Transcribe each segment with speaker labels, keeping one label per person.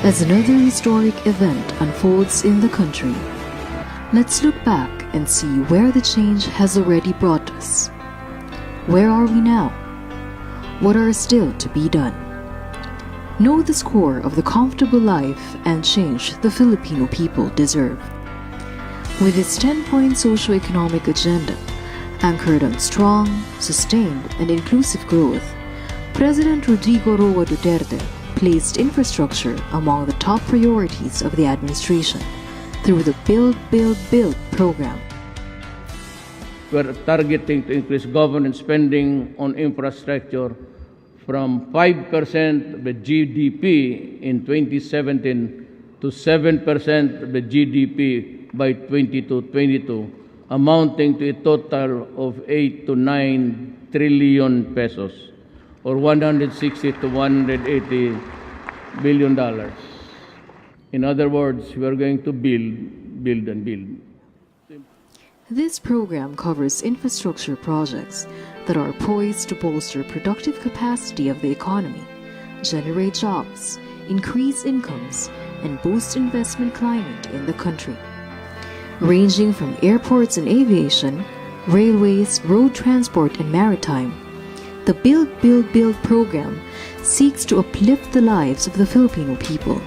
Speaker 1: as another historic event unfolds in the country. Let's look back and see where the change has already brought us. Where are we now? What are still to be done? Know the score of the comfortable life and change the Filipino people deserve. With its 10-point socio-economic agenda, anchored on strong, sustained, and inclusive growth, President Rodrigo Roa Duterte placed infrastructure among the top priorities of the administration through the Build, Build, Build program.
Speaker 2: We're targeting to increase government spending on infrastructure from 5% of the GDP in 2017 to 7% of the GDP by 2022, amounting to a total of 8 to 9 trillion pesos, or 160 to 180 billion dollars. In other words, we are going to build, and build.
Speaker 1: This program covers infrastructure projects that are poised to bolster productive capacity of the economy, generate jobs, increase incomes, and boost investment climate in the country. Ranging from airports and aviation, railways, road transport, and maritime, the Build, Build, Build program seeks to uplift the lives of the Filipino people.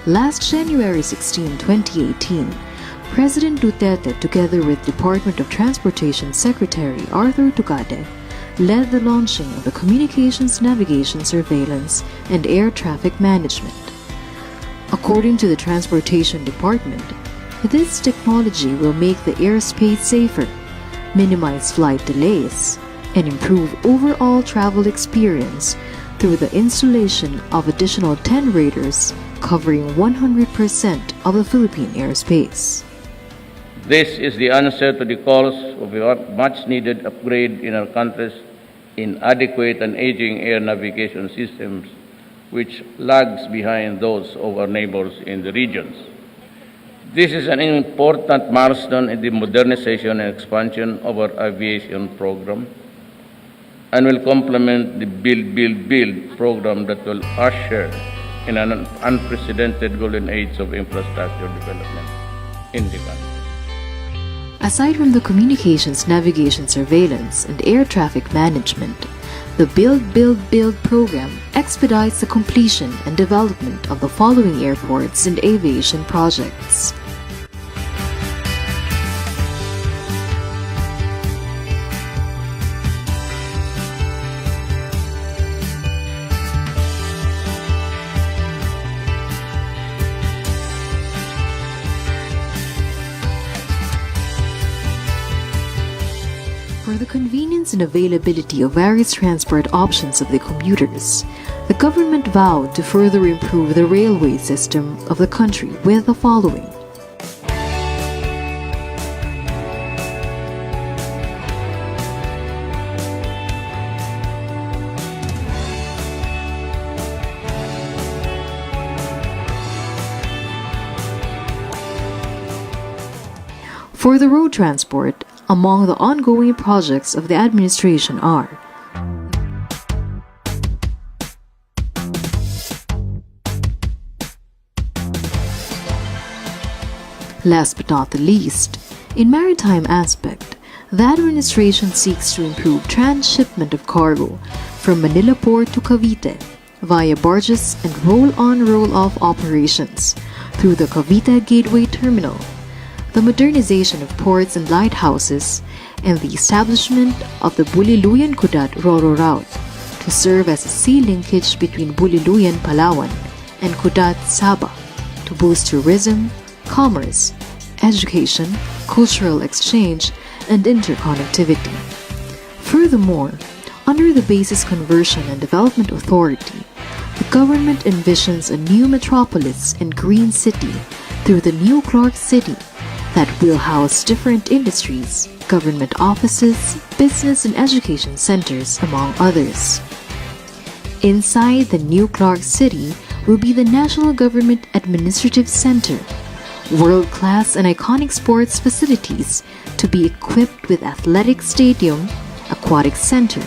Speaker 1: Last January 16, 2018, President Duterte, together with Department of Transportation Secretary Arthur Tucade, led the launching of the Communications Navigation Surveillance and Air Traffic Management. According to the Transportation Department, this technology will make the airspace safer, minimize flight delays, and improve overall travel experience through the installation of additional 10 radars covering 100% of the Philippine airspace.
Speaker 2: This is the answer to the calls of a much-needed upgrade in our country's inadequate and aging air navigation systems, which lags behind those of our neighbors in the regions. This is an important milestone in the modernization and expansion of our aviation program and will complement the Build, Build, Build program that will usher in an unprecedented golden age of infrastructure development in the country.
Speaker 1: Aside from the Communications Navigation Surveillance and Air Traffic Management, the Build, Build, Build program expedites the completion and development of the following airports and aviation projects. For the convenience and availability of various transport options of the commuters, the government vowed to further improve the railway system of the country with the following. For the road transport, among the ongoing projects of the administration are last but not the least, in maritime aspect, the administration seeks to improve transshipment of cargo from Manila Port to Cavite via barges and roll-on roll-off operations through the Cavite Gateway Terminal, the modernization of ports and lighthouses, and the establishment of the Buliluyan-Kudat Ro-Ro route to serve as a sea linkage between Buliluyan, Palawan, and Kudat, Sabah to boost tourism, commerce, education, cultural exchange, and interconnectivity. Furthermore, under the Basis Conversion and Development Authority, the government envisions a new metropolis and green city through the new Clark City that will house different industries, government offices, business and education centers, among others. Inside the new Clark City will be the National Government Administrative Center, world-class and iconic sports facilities to be equipped with athletic stadium, aquatic center,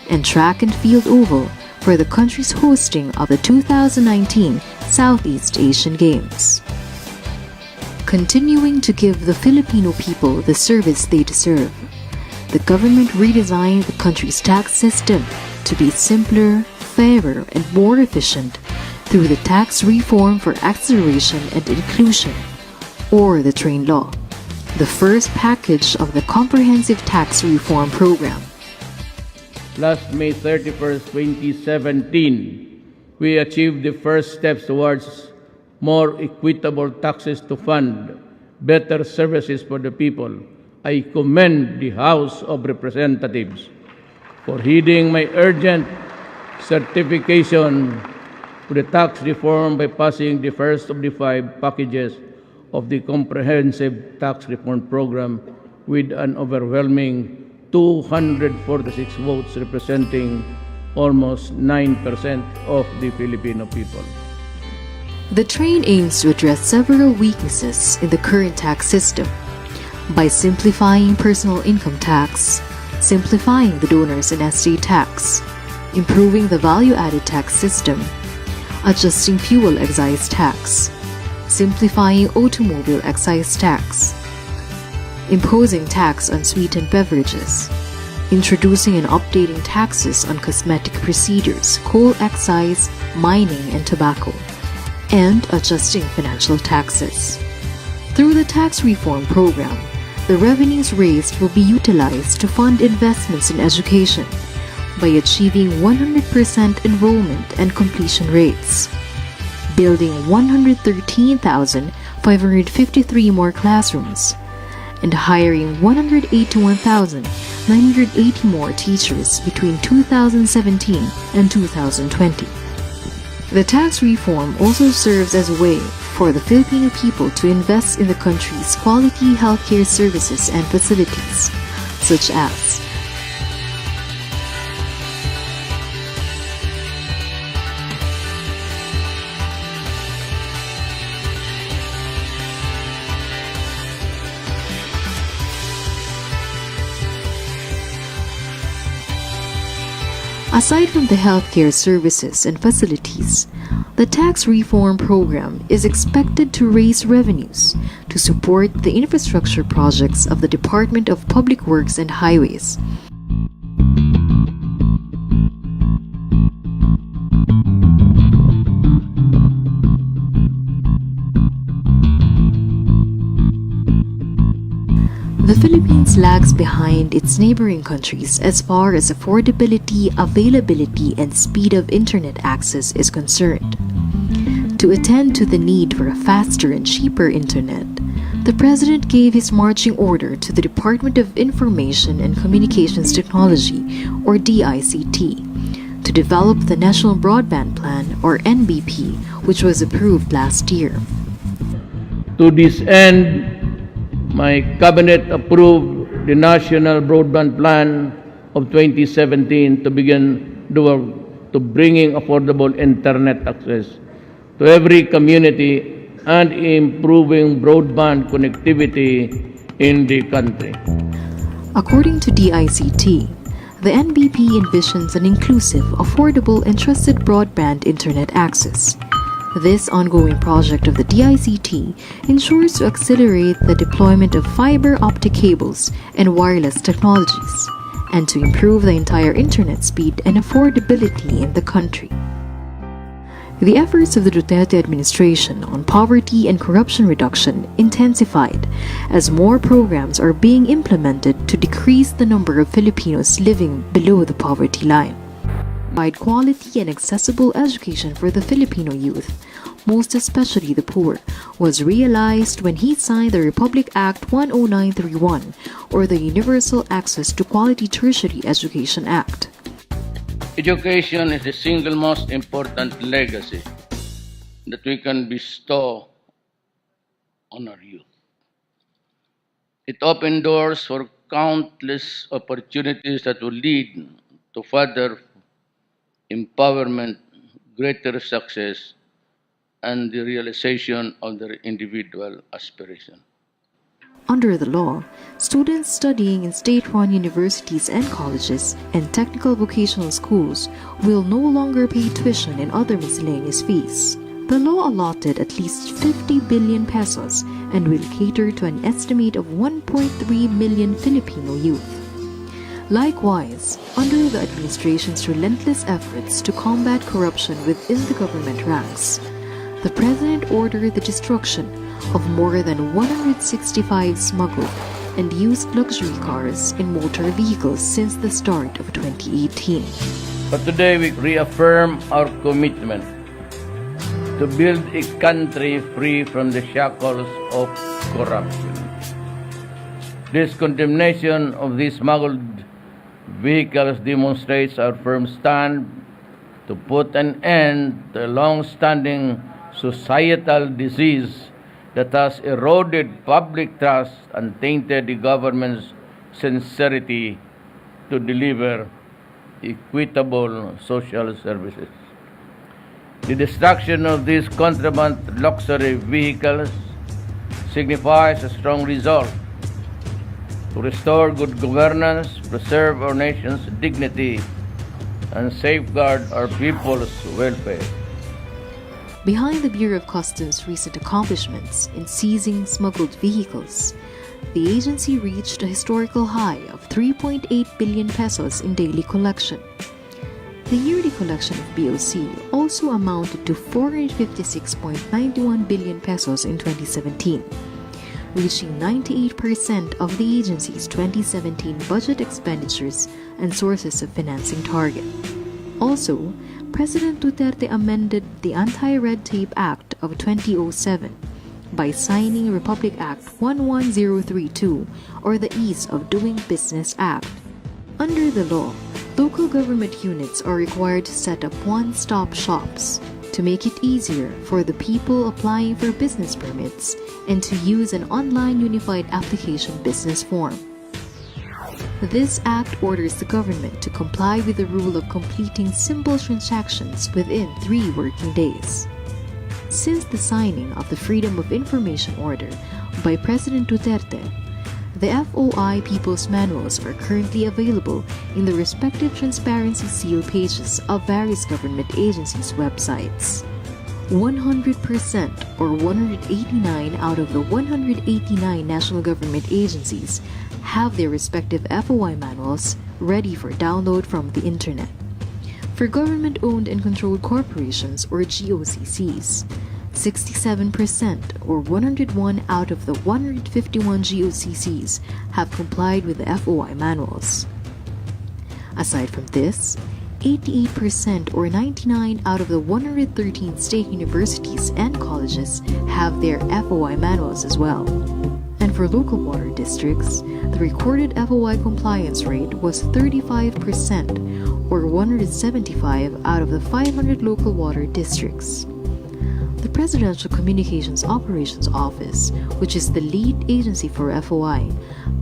Speaker 1: and track and field oval for the country's hosting of the 2019 Southeast Asian Games. Continuing to give the Filipino people the service they deserve, the government redesigned the country's tax system to be simpler, fairer, and more efficient through the Tax Reform for Acceleration and Inclusion, or the TRAIN Law, the first package of the Comprehensive Tax Reform Program.
Speaker 2: Last May 31st, 2017, we achieved the first steps towards more equitable taxes to fund better services for the people. I commend the House of Representatives for heeding my urgent certification to the tax reform by passing the first of the 5 packages of the Comprehensive Tax Reform Program with an overwhelming 246 votes representing almost 9% of the Filipino people.
Speaker 1: The TRAIN aims to address several weaknesses in the current tax system by simplifying personal income tax, simplifying the donors and estate tax, improving the value-added tax system, adjusting fuel excise tax, simplifying automobile excise tax, imposing tax on sweetened beverages, introducing and updating taxes on cosmetic procedures, coal excise, mining, and tobacco, and adjusting financial taxes. Through the tax reform program, the revenues raised will be utilized to fund investments in education by achieving 100% enrollment and completion rates, building 113,553 more classrooms, and hiring 181,980 more teachers between 2017 and 2020. The tax reform also serves as a way for the Filipino people to invest in the country's quality healthcare services and facilities, such as Aside from the healthcare services and facilities, the tax reform program is expected to raise revenues to support the infrastructure projects of the Department of Public Works and Highways. The Philippines lags behind its neighboring countries as far as affordability, availability, and speed of internet access is concerned. To attend to the need for a faster and cheaper internet, the President gave his marching order to the Department of Information and Communications Technology, or DICT, to develop the National Broadband Plan, or NBP, which was approved last year.
Speaker 2: To this end, my cabinet approved the National Broadband Plan of 2017 to begin the work to bringing affordable internet access to every community and improving broadband connectivity in the country.
Speaker 1: According to DICT, the NBP envisions an inclusive, affordable, and trusted broadband internet access. This ongoing project of the DICT ensures to accelerate the deployment of fiber optic cables and wireless technologies, and to improve the entire internet speed and affordability in the country. The efforts of the Duterte administration on poverty and corruption reduction intensified as more programs are being implemented to decrease the number of Filipinos living below the poverty line. Provide quality and accessible education for the Filipino youth, most especially the poor, was realized when he signed the Republic Act 10931, or the Universal Access to Quality Tertiary Education Act.
Speaker 2: Education is the single most important legacy that we can bestow on our youth. It opens doors for countless opportunities that will lead to further empowerment, greater success, and the realization of their individual aspiration.
Speaker 1: Under the law, students studying in state-run universities and colleges and technical vocational schools will no longer pay tuition and other miscellaneous fees. The law allotted at least 50 billion pesos and will cater to an estimate of 1.3 million Filipino youth. Likewise, under the administration's relentless efforts to combat corruption within the government ranks, the President ordered the destruction of more than 165 smuggled and used luxury cars and motor vehicles since the start of 2018.
Speaker 2: But today we reaffirm our commitment to build a country free from the shackles of corruption. This condemnation of these smuggled vehicles demonstrates our firm stand to put an end to a long-standing societal disease that has eroded public trust and tainted the government's sincerity to deliver equitable social services. The destruction of these contraband luxury vehicles signifies a strong resolve to restore good governance, preserve our nation's dignity, and safeguard our people's welfare.
Speaker 1: Behind the Bureau of Customs' recent accomplishments in seizing smuggled vehicles, the agency reached a historical high of 3.8 billion pesos in daily collection. The yearly collection of BOC also amounted to 456.91 billion pesos in 2017, reaching 98% of the agency's 2017 budget expenditures and sources of financing target. Also, President Duterte amended the Anti-Red Tape Act of 2007 by signing Republic Act 11032, or the Ease of Doing Business Act. Under the law, local government units are required to set up one-stop shops to make it easier for the people applying for business permits and to use an online unified application business form. This act orders the government to comply with the rule of completing simple transactions within 3 working days. Since the signing of the Freedom of Information Order by President Duterte, the FOI People's Manuals are currently available in the respective transparency seal pages of various government agencies' websites. 100% or 189 out of the 189 national government agencies have their respective FOI manuals ready for download from the internet. For government-owned and controlled corporations or GOCCs, 67% or 101 out of the 151 GOCCs have complied with the FOI manuals. Aside from this, 88% or 99 out of the 113 state universities and colleges have their FOI manuals as well. And for local water districts, the recorded FOI compliance rate was 35% or 175 out of the 500 local water districts. The Presidential Communications Operations Office, which is the lead agency for FOI,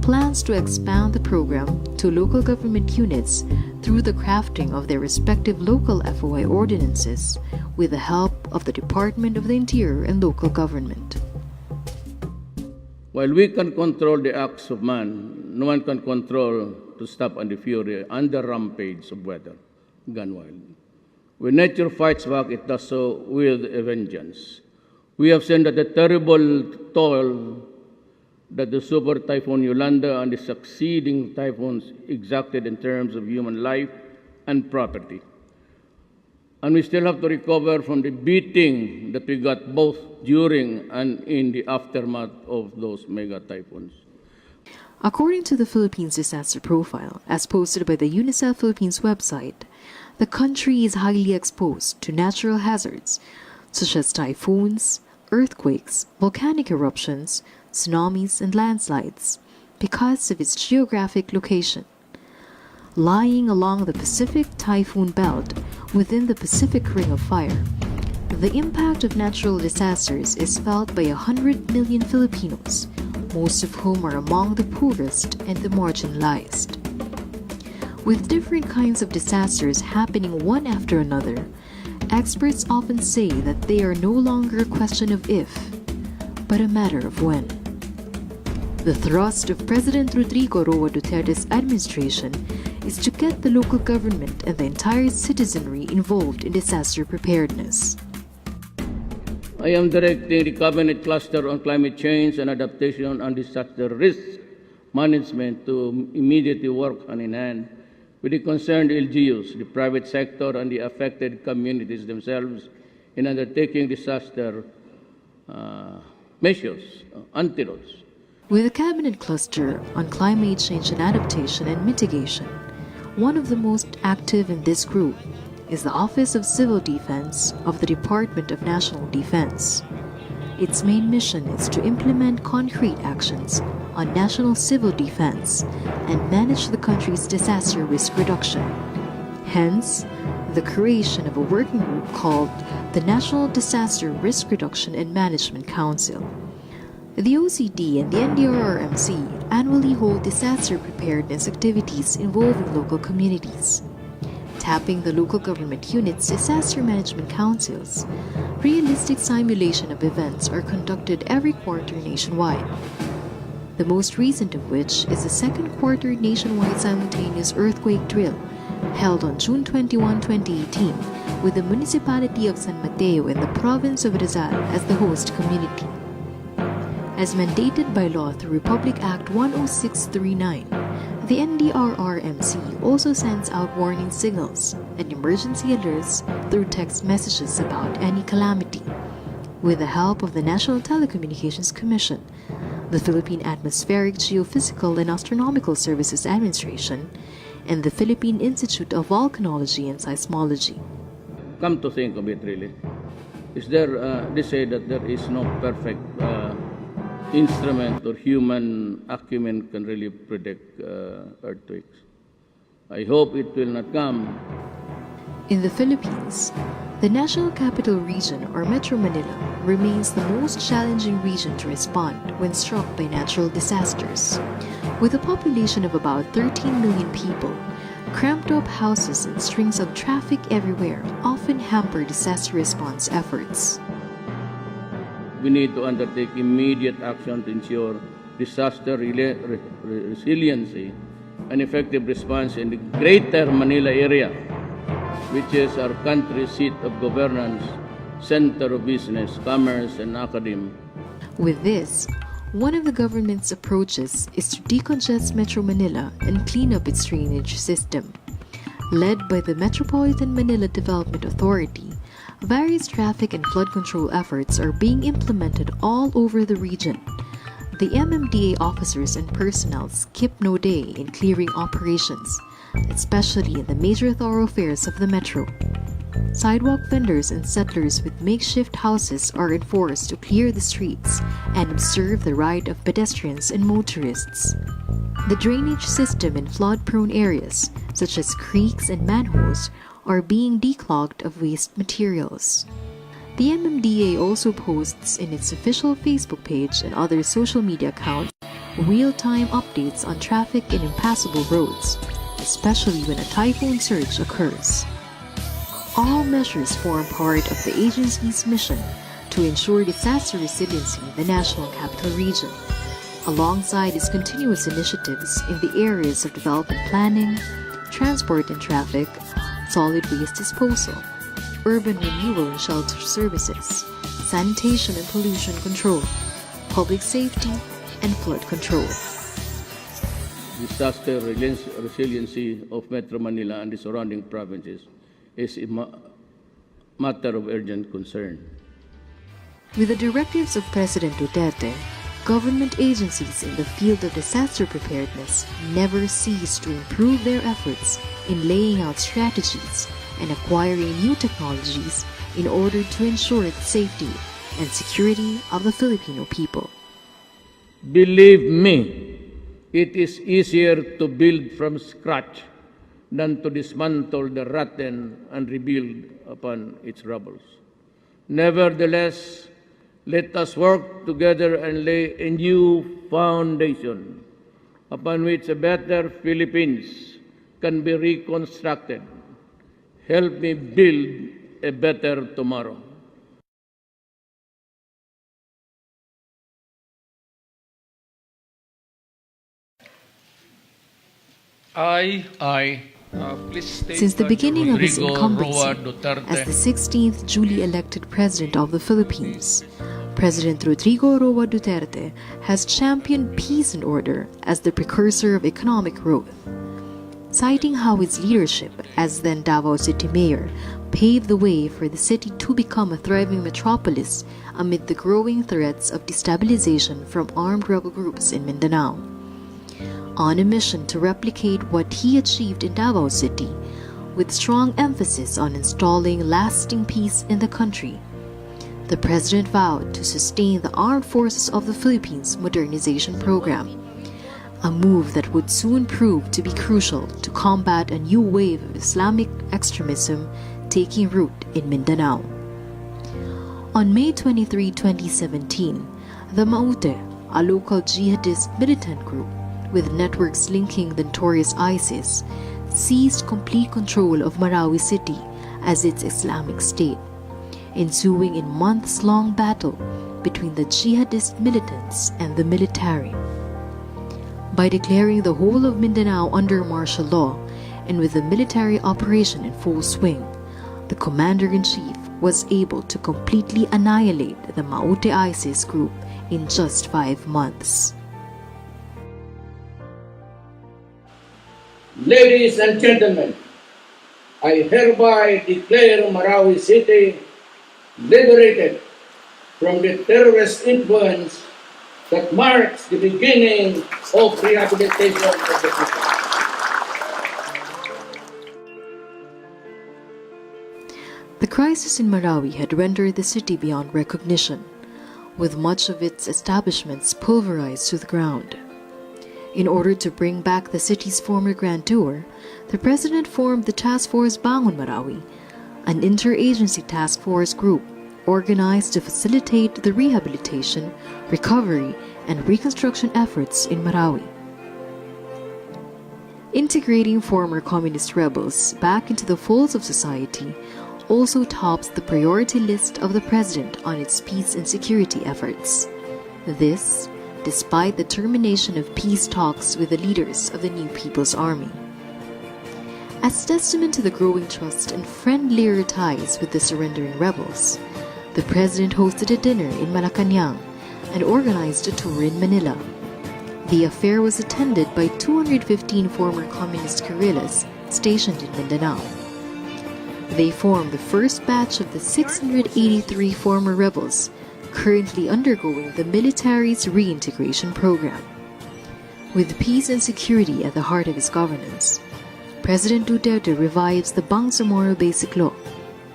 Speaker 1: plans to expand the program to local government units through the crafting of their respective local FOI ordinances with the help of the Department of the Interior and local government.
Speaker 2: While we can control the acts of man, no one can control to stop and the fury and the rampage of weather gone wild. When nature fights back, it does so with a vengeance. We have seen that the terrible toll that the super typhoon Yolanda and the succeeding typhoons exacted in terms of human life and property. And we still have to recover from the beating that we got both during and in the aftermath of those mega typhoons.
Speaker 1: According to the Philippines Disaster Profile, as posted by the UNICEF Philippines website, the country is highly exposed to natural hazards such as typhoons, earthquakes, volcanic eruptions, tsunamis, and landslides because of its geographic location. Lying along the Pacific Typhoon Belt within the Pacific Ring of Fire, the impact of natural disasters is felt by 100 million Filipinos, most of whom are among the poorest and the marginalized. With different kinds of disasters happening one after another, experts often say that they are no longer a question of if, but a matter of when. The thrust of President Rodrigo Roa Duterte's administration is to get the local government and the entire citizenry involved in disaster preparedness.
Speaker 2: I am directing the Cabinet Cluster on Climate Change and Adaptation and Disaster Risk Management to immediately work hand in hand with the concerned LGUs, the private sector, and the affected communities themselves in undertaking disaster measures, antidotes.
Speaker 1: With the Cabinet Cluster on Climate Change and Adaptation and Mitigation, one of the most active in this group is the Office of Civil Defense of the Department of National Defense. Its main mission is to implement concrete actions on national civil defense and manage the country's disaster risk reduction. Hence, the creation of a working group called the National Disaster Risk Reduction and Management Council. The OCD and the NDRRMC annually hold disaster preparedness activities involving local communities. Tapping the local government units' disaster management councils, realistic simulation of events are conducted every quarter nationwide. The most recent of which is the second quarter nationwide simultaneous earthquake drill held on June 21, 2018, with the municipality of San Mateo in the province of Rizal as the host community. As mandated by law through Republic Act 10639, the NDRRMC also sends out warning signals and emergency alerts through text messages about any calamity. With the help of the National Telecommunications Commission, the Philippine Atmospheric, Geophysical, and Astronomical Services Administration, and the Philippine Institute of Volcanology and Seismology.
Speaker 2: Come to think of it, really, is there? They say that there is no perfect instrument or human acumen can really predict earthquakes. I hope it will not come.
Speaker 1: In the Philippines, the National Capital Region or Metro Manila remains the most challenging region to respond when struck by natural disasters. With a population of about 13 million people, cramped up houses and strings of traffic everywhere often hamper disaster response efforts.
Speaker 2: We need to undertake immediate action to ensure disaster resiliency and effective response in the Greater Manila area, which is our country's seat of governance, center of business, commerce, and academe.
Speaker 1: With this, one of the government's approaches is to decongest Metro Manila and clean up its drainage system. Led by the Metropolitan Manila Development Authority, various traffic and flood control efforts are being implemented all over the region. The MMDA officers and personnel skip no day in clearing operations, especially in the major thoroughfares of the metro. Sidewalk vendors and settlers with makeshift houses are enforced to clear the streets and observe the right of pedestrians and motorists. The drainage system in flood-prone areas, such as creeks and manholes, are being declogged of waste materials. The MMDA also posts in its official Facebook page and other social media accounts real-time updates on traffic and impassable roads, especially when a typhoon surge occurs. All measures form part of the agency's mission to ensure disaster resiliency in the National Capital Region, alongside its continuous initiatives in the areas of development planning, transport and traffic, solid waste disposal, urban renewal and shelter services, sanitation and pollution control, public safety, and flood control.
Speaker 2: Disaster resiliency of Metro Manila and the surrounding provinces is a matter of urgent concern.
Speaker 1: With the directives of President Duterte, government agencies in the field of disaster preparedness never cease to improve their efforts in laying out strategies and acquiring new technologies in order to ensure the safety and security of the Filipino people.
Speaker 2: Believe me, it is easier to build from scratch than to dismantle the rotten and rebuild upon its rubbles. Nevertheless, let us work together and lay a new foundation upon which a better Philippines can be reconstructed. Help me build a better tomorrow.
Speaker 3: I Please state
Speaker 1: Since the beginning of his
Speaker 3: Rodrigo
Speaker 1: incumbency
Speaker 3: Roa Duterte.
Speaker 1: as the 16th duly elected President of the Philippines, President Rodrigo Roa Duterte has championed peace and order as the precursor of economic growth, citing how his leadership as then Davao City Mayor paved the way for the city to become a thriving metropolis amid the growing threats of destabilization from armed rebel groups in Mindanao. On a mission to replicate what he achieved in Davao City, with strong emphasis on installing lasting peace in the country, the President vowed to sustain the Armed Forces of the Philippines modernization program, a move that would soon prove to be crucial to combat a new wave of Islamic extremism taking root in Mindanao. On May 23, 2017, the Maute, a local jihadist militant group with networks linking the notorious ISIS, seized complete control of Marawi City as its Islamic State, ensuing in months-long battle between the jihadist militants and the military. By declaring the whole of Mindanao under martial law and with the military operation in full swing, the commander-in-chief was able to completely annihilate the Maute ISIS group in just 5 months.
Speaker 2: Ladies and gentlemen, I hereby declare Marawi City liberated from the terrorist influence that marks the beginning of rehabilitation of the people.
Speaker 1: The crisis in Marawi had rendered the city beyond recognition, with much of its establishments pulverized to the ground. In order to bring back the city's former grandeur, the President formed the Task Force Bangon Marawi, an interagency task force group organized to facilitate the rehabilitation, recovery, and reconstruction efforts in Marawi. Integrating former communist rebels back into the folds of society also tops the priority list of the President on its peace and security efforts. This, despite the termination of peace talks with the leaders of the New People's Army. As testament to the growing trust and friendlier ties with the surrendering rebels, the President hosted a dinner in Malacanang and organized a tour in Manila. The affair was attended by 215 former communist guerrillas stationed in Mindanao. They formed the first batch of the 683 former rebels currently undergoing the military's reintegration program. With peace and security at the heart of his governance, President Duterte revives the Bangsamoro Basic Law,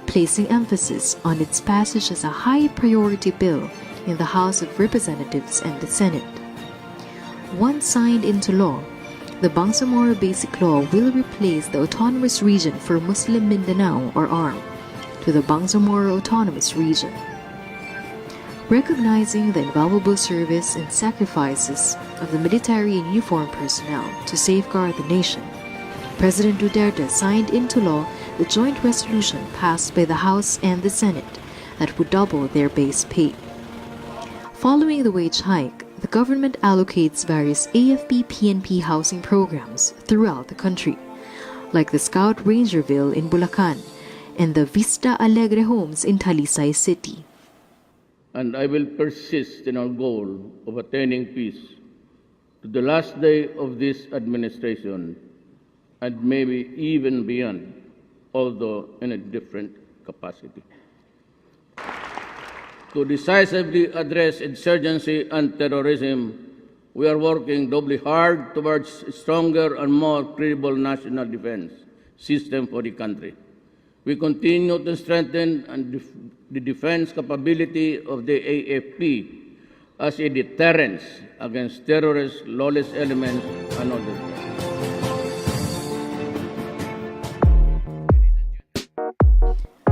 Speaker 1: placing emphasis on its passage as a high-priority bill in the House of Representatives and the Senate. Once signed into law, the Bangsamoro Basic Law will replace the Autonomous Region for Muslim Mindanao or ARM to the Bangsamoro Autonomous Region. Recognizing the invaluable service and sacrifices of the military and uniformed personnel to safeguard the nation, President Duterte signed into law the joint resolution passed by the House and the Senate that would double their base pay. Following the wage hike, the government allocates various AFP-PNP housing programs throughout the country, like the Scout Rangerville in Bulacan and the Vista Alegre homes in Talisay City.
Speaker 2: And I will persist in our goal of attaining peace to the last day of this administration and maybe even beyond, although in a different capacity. To decisively address insurgency and terrorism, we are working doubly hard towards a stronger and more credible national defense system for the country. We continue to strengthen the defense capability of the AFP as a deterrent against terrorists, lawless elements, and others.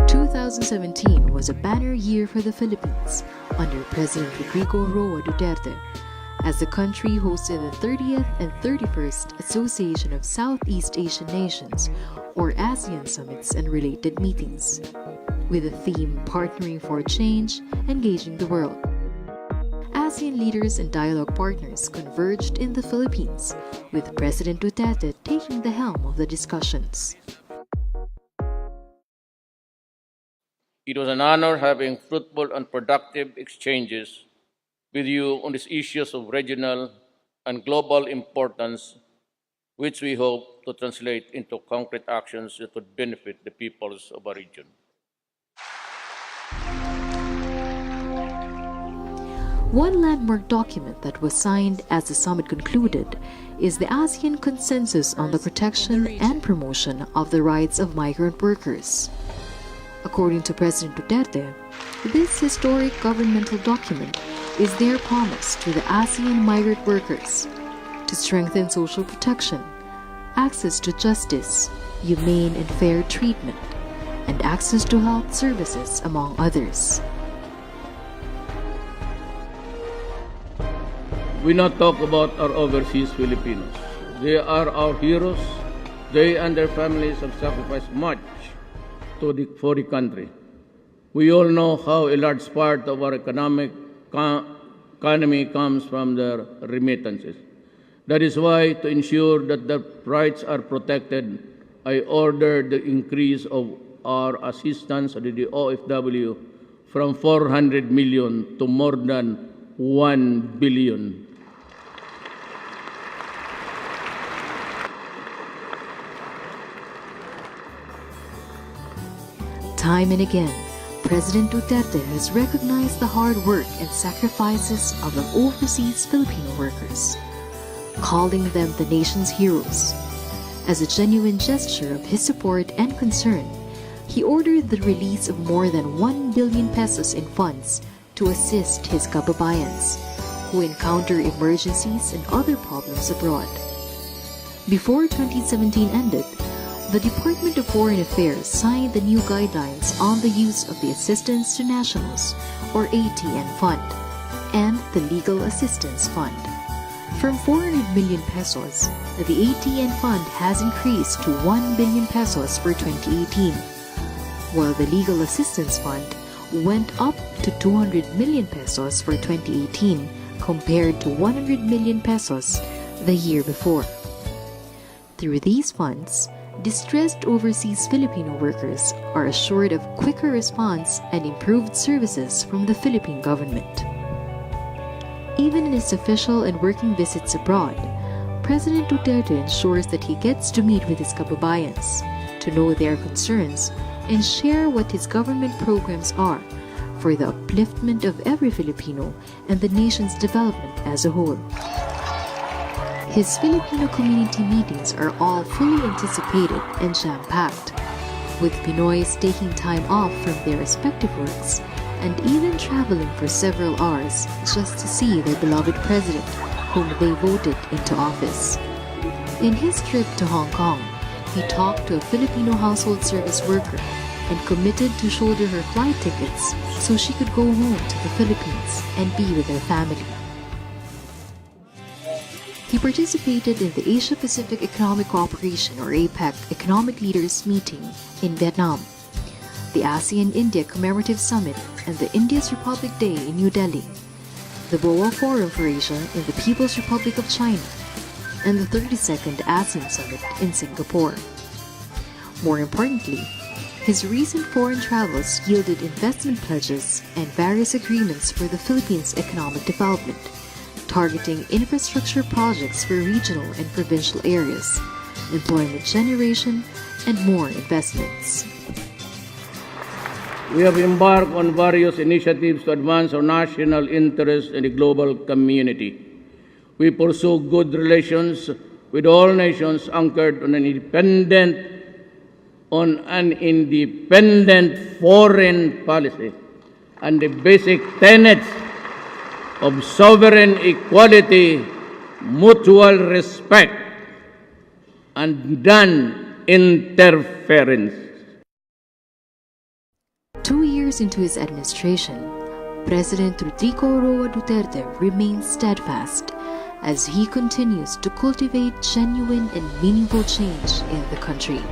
Speaker 1: 2017 was a banner year for the Philippines under President Rodrigo Roa Duterte, as the country hosted the 30th and 31st Association of Southeast Asian Nations, or ASEAN summits and related meetings, with the theme Partnering for Change, Engaging the World. As ASEAN leaders and dialogue partners converged in the Philippines, with President Duterte taking the helm of the discussions.
Speaker 2: It was an honor having fruitful and productive exchanges with you on these issues of regional and global importance, which we hope to translate into concrete actions that would benefit the peoples of our region.
Speaker 1: One landmark document that was signed as the summit concluded is the ASEAN Consensus on the Protection and Promotion of the Rights of Migrant Workers. According to President Duterte, this historic governmental document is their promise to the ASEAN migrant workers to strengthen social protection, access to justice, humane and fair treatment, and access to health services, among others.
Speaker 2: We not talk about our overseas Filipinos. They are our heroes. They and their families have sacrificed much for the country. We all know how a large part of our economy comes from their remittances. That is why, to ensure that their rights are protected, I ordered the increase of our assistance to the OFW from 400 million to more than 1 billion.
Speaker 1: Time and again, President Duterte has recognized the hard work and sacrifices of the overseas Filipino workers, calling them the nation's heroes. As a genuine gesture of his support and concern, he ordered the release of more than 1 billion pesos in funds to assist his kababayans who encounter emergencies and other problems abroad. Before 2017 ended, the Department of Foreign Affairs signed the new guidelines on the use of the Assistance to Nationals, or ATN Fund, and the Legal Assistance Fund. From 400 million pesos, the ATN Fund has increased to 1 billion pesos for 2018, while the Legal Assistance Fund went up to 200 million pesos for 2018 compared to 100 million pesos the year before. Through these funds, distressed overseas Filipino workers are assured of quicker response and improved services from the Philippine government. Even in his official and working visits abroad, President Duterte ensures that he gets to meet with his kababayans, to know their concerns, and share what his government programs are for the upliftment of every Filipino and the nation's development as a whole. His Filipino community meetings are all fully anticipated and jam-packed, with Pinoys taking time off from their respective works and even traveling for several hours just to see their beloved president, whom they voted into office. In his trip to Hong Kong, he talked to a Filipino household service worker and committed to shoulder her flight tickets so she could go home to the Philippines and be with her family. He participated in the Asia-Pacific Economic Cooperation or APEC Economic Leaders Meeting in Vietnam, the ASEAN-India Commemorative Summit and the India's Republic Day in New Delhi, the BOA Forum for Asia in the People's Republic of China, and the 32nd ASEAN Summit in Singapore. More importantly, his recent foreign travels yielded investment pledges and various agreements for the Philippines' economic development, targeting infrastructure projects for regional and provincial areas, employment generation, and more investments.
Speaker 2: We have embarked on various initiatives to advance our national interests in the global community. We pursue good relations with all nations anchored on an independent foreign policy and the basic tenets of sovereign equality, mutual respect, and non-interference.
Speaker 1: 2 years into his administration, President Rodrigo Roa Duterte remains steadfast as he continues to cultivate genuine and meaningful change in the country.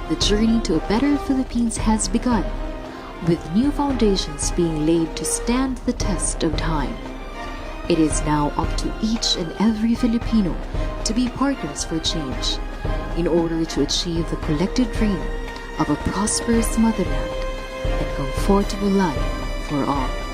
Speaker 1: The journey to a better Philippines has begun, with new foundations being laid to stand the test of time. It is now up to each and every Filipino to be partners for change in order to achieve the collective dream of a prosperous motherland and comfortable life for all.